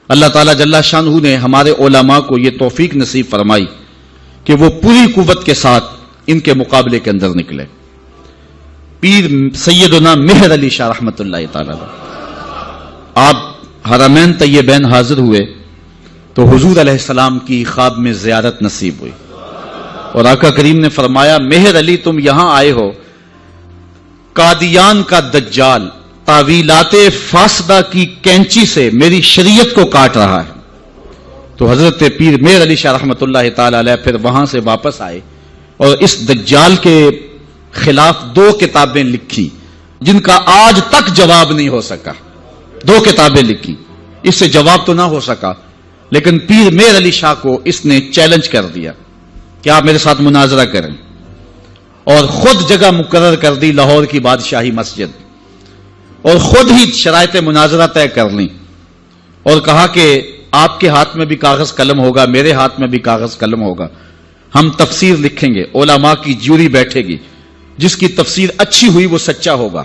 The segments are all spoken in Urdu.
اللہ تعالیٰ جل شانہ نے ہمارے علماء کو یہ توفیق نصیب فرمائی کہ وہ پوری قوت کے ساتھ ان کے مقابلے کے اندر نکلے. پیر سیدنا مہر علی شاہ رحمۃ اللہ تعالی آپ حرمین طیبین حاضر ہوئے تو حضور علیہ السلام کی خواب میں زیارت نصیب ہوئی اور آقا کریم نے فرمایا مہر علی تم یہاں آئے ہو، قادیان کا دجال تعویلات فاسدہ کی کینچی سے میری شریعت کو کاٹ رہا ہے. تو حضرت پیر مہر علی شاہ رحمۃ اللہ تعالی علیہ پھر وہاں سے واپس آئے اور اس دجال کے خلاف 2 کتابیں لکھی جن کا آج تک جواب نہیں ہو سکا. 2 کتابیں لکھی، اس سے جواب تو نہ ہو سکا، لیکن پیر مہر علی شاہ کو اس نے چیلنج کر دیا کہ آپ میرے ساتھ مناظرہ کریں، اور خود جگہ مقرر کر دی لاہور کی بادشاہی مسجد، اور خود ہی شرائط مناظرہ طے کر لیں اور کہا کہ آپ کے ہاتھ میں بھی کاغذ قلم ہوگا، میرے ہاتھ میں بھی کاغذ قلم ہوگا، ہم تفسیر لکھیں گے، علماء کی جوری بیٹھے گی، جس کی تفسیر اچھی ہوئی وہ سچا ہوگا.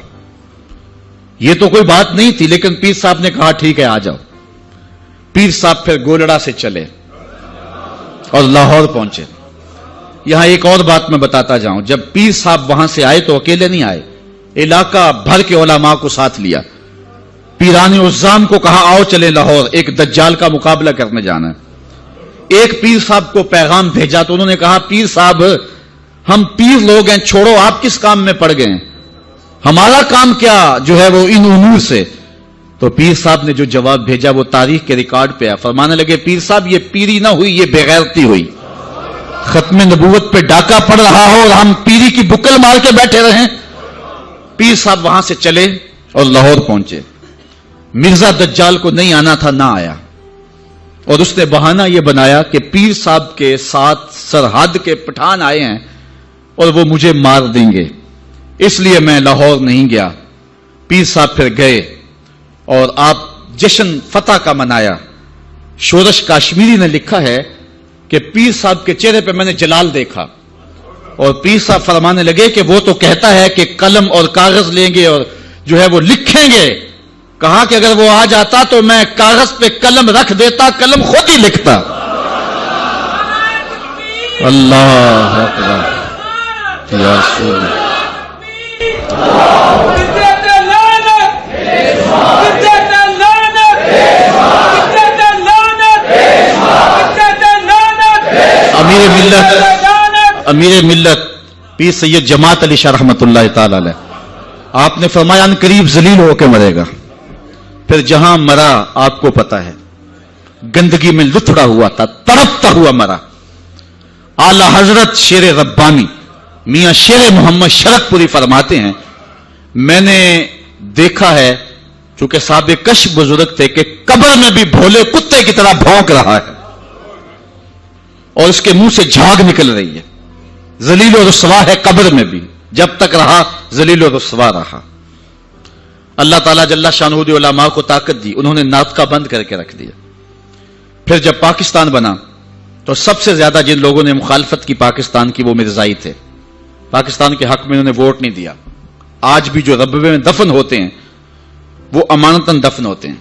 یہ تو کوئی بات نہیں تھی، لیکن پیر صاحب نے کہا ٹھیک ہے آ جاؤ. پیر صاحب پھر گولڑا سے چلے اور لاہور پہنچے. یہاں ایک اور بات میں بتاتا جاؤں، جب پیر صاحب وہاں سے آئے تو اکیلے نہیں آئے، علاقہ بھر کے علماء کو ساتھ لیا. پیران عزام کو کہا آؤ چلے لاہور، ایک دجال کا مقابلہ کرنے جانا ہے. ایک پیر صاحب کو پیغام بھیجا تو انہوں نے کہا پیر صاحب ہم پیر لوگ ہیں، چھوڑو آپ کس کام میں پڑ گئے ہیں، ہمارا کام کیا جو ہے وہ ان امور سے. تو پیر صاحب نے جو جواب بھیجا وہ تاریخ کے ریکارڈ پہ ہے. فرمانے لگے پیر صاحب یہ پیری نہ ہوئی، یہ بغیرتی ہوئی. ختم نبوت پہ ڈاکہ پڑ رہا ہو اور ہم پیری کی بکل مار کے بیٹھے رہیں. پیر صاحب وہاں سے چلے اور لاہور پہنچے. مرزا دجال کو نہیں آنا تھا، نہ آیا، اور اس نے بہانہ یہ بنایا کہ پیر صاحب کے ساتھ سرحد کے پٹھان آئے ہیں اور وہ مجھے مار دیں گے، اس لیے میں لاہور نہیں گیا. پیر صاحب پھر گئے اور آپ جشن فتح کا منایا. شورش کاشمیری نے لکھا ہے کہ پیر صاحب کے چہرے پہ میں نے جلال دیکھا، اور پیر صاحب فرمانے لگے کہ وہ تو کہتا ہے کہ قلم اور کاغذ لیں گے اور جو ہے وہ لکھیں گے. کہا کہ اگر وہ آ جاتا تو میں کاغذ پہ قلم رکھ دیتا، قلم خود ہی لکھتا. اللہ اکبر یا رسول اللہ. امیر ملت پیر سید جماعت علی شاہ رحمۃ اللہ تعالی علیہ آپ نے فرمایا ان قریب ذلیل ہو کے مرے گا. پھر جہاں مرا آپ کو پتا ہے، گندگی میں لتھڑا ہوا تھا، تڑپتا ہوا مرا. اعلی حضرت شیر ربانی میاں شیر محمد شرک پوری فرماتے ہیں میں نے دیکھا ہے، چونکہ صاحب کش بزرگ تھے، کہ قبر میں بھی بھولے کتے کی طرح بھونک رہا ہے اور اس کے منہ سے جھاگ نکل رہی ہے. ذلیل و رسوا ہے قبر میں بھی، جب تک رہا ذلیل و رسوا رہا. اللہ تعالیٰ جل شانہ دی علماء کو طاقت دی، انہوں نے ناطقہ بند کر کے رکھ دیا. پھر جب پاکستان بنا تو سب سے زیادہ جن لوگوں نے مخالفت کی پاکستان کی وہ مرزائی تھے. پاکستان کے حق میں انہوں نے ووٹ نہیں دیا. آج بھی جو ربوے میں دفن ہوتے ہیں وہ امانتاً دفن ہوتے ہیں.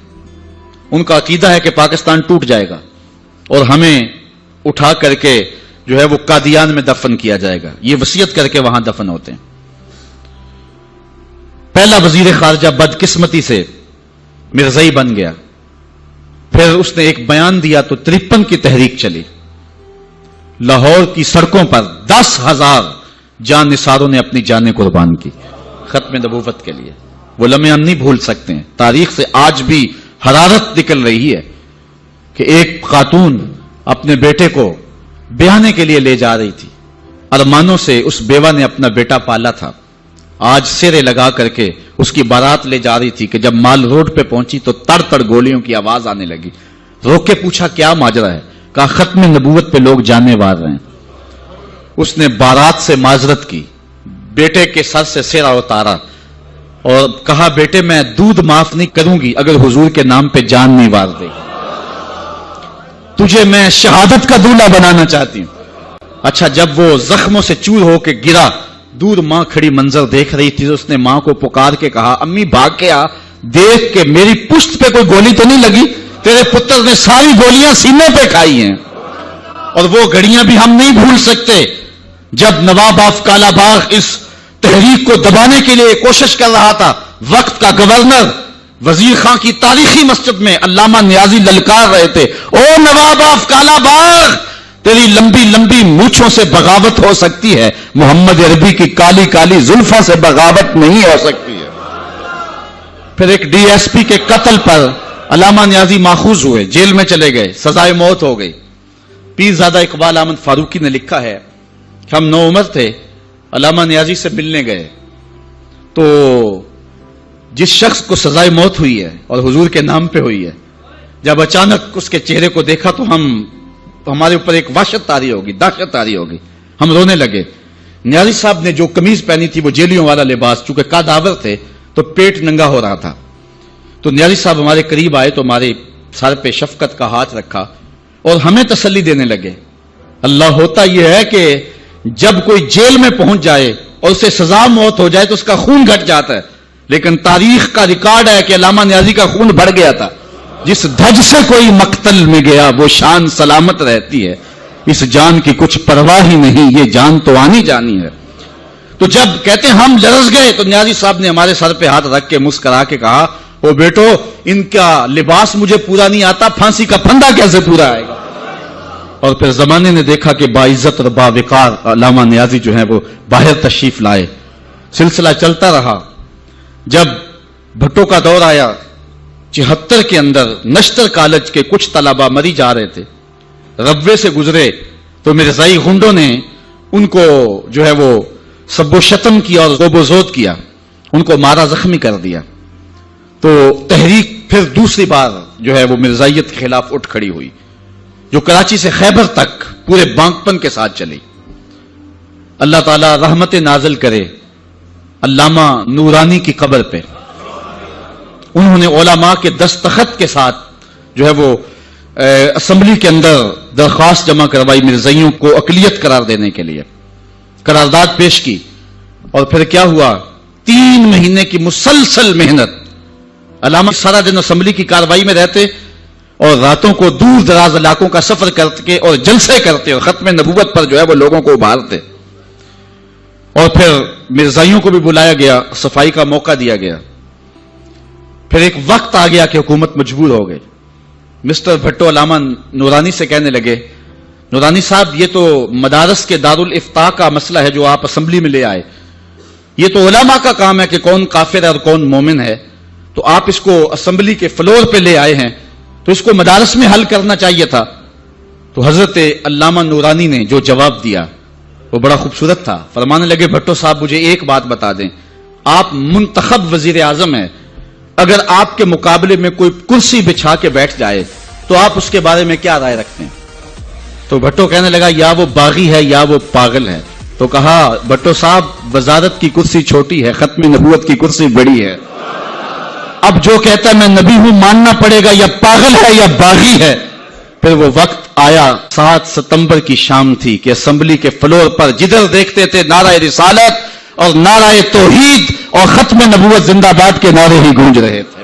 ان کا عقیدہ ہے کہ پاکستان ٹوٹ جائے گا اور ہمیں اٹھا کر کے جو ہے وہ قادیان میں دفن کیا جائے گا. یہ وصیت کر کے وہاں دفن ہوتے ہیں. پہلا وزیر خارجہ بدقسمتی سے مرزائی بن گیا. پھر اس نے ایک بیان دیا تو 53 کی تحریک چلی. لاہور کی سڑکوں پر 10,000 جان نثاروں نے اپنی جانیں قربان کی ختم نبوت کے لیے. وہ لمحے ہم نہیں بھول سکتے ہیں. تاریخ سے آج بھی حرارت نکل رہی ہے کہ ایک خاتون اپنے بیٹے کو بیانے کے لیے لے جا رہی تھی. ارمانوں سے اس بیوہ نے اپنا بیٹا پالا تھا. آج سیرے لگا کر کے اس کی بارات لے جا رہی تھی کہ جب مال روڈ پہ پہنچی تو تڑ تڑ گولیوں کی آواز آنے لگی. روک کے پوچھا کیا ماجرا ہے؟ کہا ختم نبوت پہ لوگ جانے وار رہے ہیں. اس نے بارات سے معذرت کی، بیٹے کے سر سے سیرا اتارا اور کہا بیٹے میں دودھ معاف نہیں کروں گی اگر حضور کے نام پہ جان نہیں وار دے گی. تجھے میں شہادت کا دولہا بنانا چاہتی ہوں. اچھا جب وہ زخموں سے چور ہو کے گرا، دور ماں کھڑی منظر دیکھ رہی تھی. اس نے ماں کو پکار کے کہا امی بھاگ کے آ، دیکھ کہ میری پشت پہ کوئی گولی تو نہیں لگی. تیرے پتر نے ساری گولیاں سینے پہ کھائی ہیں، اور وہ گھڑیاں بھی ہم نہیں بھول سکتے جب نواب آف کالا باغ اس تحریک کو دبانے کے لیے کوشش کر رہا تھا۔ وقت کا گورنر وزیر خان کی تاریخی مسجد میں علامہ نیازی للکار رہے تھے، او نواب آف کالا باغ، تیری لمبی لمبی مونچھوں سے بغاوت ہو سکتی ہے، محمد عربی کی کالی کالی زلفوں سے بغاوت نہیں ہو سکتی ہے۔ پھر ایک ڈی ایس پی کے قتل پر علامہ نیازی ماخوذ ہوئے، جیل میں چلے گئے، سزائے موت ہو گئی۔ پیرزادہ اقبال احمد فاروقی نے لکھا ہے کہ ہم 9 عمر تھے، علامہ نیازی سے ملنے گئے، تو جس شخص کو سزائے موت ہوئی ہے اور حضور کے نام پہ ہوئی ہے، جب اچانک اس کے چہرے کو دیکھا تو ہمارے اوپر ایک وحشت طاری ہوگی، دہشت طاری ہوگی، ہم رونے لگے۔ نیازی صاحب نے جو قمیض پہنی تھی وہ جیلیوں والا لباس، چونکہ قادآور تھے تو پیٹ ننگا ہو رہا تھا، تو نیازی صاحب ہمارے قریب آئے تو ہمارے سر پہ شفقت کا ہاتھ رکھا اور ہمیں تسلی دینے لگے۔ اللہ ہوتا یہ ہے کہ جب کوئی جیل میں پہنچ جائے اور اسے سزا موت ہو جائے تو اس کا خون گھٹ جاتا ہے، لیکن تاریخ کا ریکارڈ ہے کہ علامہ نیازی کا خون بڑھ گیا تھا۔ جس دھج سے کوئی مقتل میں گیا وہ شان سلامت رہتی ہے، اس جان کی کچھ پرواہ ہی نہیں، یہ جان تو آنی جانی ہے۔ تو جب کہتے ہیں ہم لرز گئے تو نیازی صاحب نے ہمارے سر پہ ہاتھ رکھ کے مسکرا کے کہا، او بیٹو، ان کا لباس مجھے پورا نہیں آتا، پھانسی کا پھندا کیسے پورا آئے گا؟ اور پھر زمانے نے دیکھا کہ باعزت اور باوقار علامہ نیازی جو ہیں وہ باہر تشریف لائے، سلسلہ چلتا رہا۔ جب بھٹو کا دور آیا 74 کے اندر نشتر کالج کے کچھ طلبہ مری جا رہے تھے، ربوے سے گزرے تو مرزائی غنڈوں نے ان کو جو ہے وہ سب و شتم کیا اور غوب و زود کیا، ان کو مارا زخمی کر دیا۔ تو تحریک پھر دوسری بار جو ہے وہ مرزائیت کے خلاف اٹھ کھڑی ہوئی، جو کراچی سے خیبر تک پورے بانکپن کے ساتھ چلی۔ اللہ تعالیٰ رحمت نازل کرے علامہ نورانی کی قبر پہ، انہوں نے علماء کے دستخط کے ساتھ جو ہے وہ اسمبلی کے اندر درخواست جمع کروائی مرزائیوں کو اقلیت قرار دینے کے لیے، قرارداد پیش کی، اور پھر کیا ہوا، 3 مہینے کی مسلسل محنت۔ علامہ سارا دن اسمبلی کی کاروائی میں رہتے اور راتوں کو دور دراز علاقوں کا سفر کرتے اور جلسے کرتے اور ختم نبوت پر جو ہے وہ لوگوں کو ابھارتے، اور پھر مرزائیوں کو بھی بلایا گیا، صفائی کا موقع دیا گیا۔ پھر ایک وقت آ گیا کہ حکومت مجبور ہو گئی۔ مسٹر بھٹو علامہ نورانی سے کہنے لگے، نورانی صاحب یہ تو مدارس کے دارالافتاء کا مسئلہ ہے جو آپ اسمبلی میں لے آئے، یہ تو علماء کا کام ہے کہ کون کافر ہے اور کون مومن ہے، تو آپ اس کو اسمبلی کے فلور پہ لے آئے ہیں تو اس کو مدارس میں حل کرنا چاہیے تھا۔ تو حضرت علامہ نورانی نے جو جواب دیا وہ بڑا خوبصورت تھا، فرمانے لگے، بھٹو صاحب مجھے ایک بات بتا دیں، آپ منتخب وزیر اعظم ہیں، اگر آپ کے مقابلے میں کوئی کرسی بچھا کے بیٹھ جائے تو آپ اس کے بارے میں کیا رائے رکھتے ہیں؟ تو بھٹو کہنے لگا، یا وہ باغی ہے یا وہ پاگل ہے۔ تو کہا، بھٹو صاحب وزارت کی کرسی چھوٹی ہے، ختم نبوت کی کرسی بڑی ہے، اب جو کہتا ہے میں نبی ہوں ماننا پڑے گا، یا پاگل ہے یا باغی ہے۔ پھر وہ وقت آیا، 7 ستمبر کی شام تھی کہ اسمبلی کے فلور پر جدھر دیکھتے تھے نعرہ رسالت اور نعرہ توحید اور ختم نبوت زندہ باد کے نعرے ہی گونج رہے تھے۔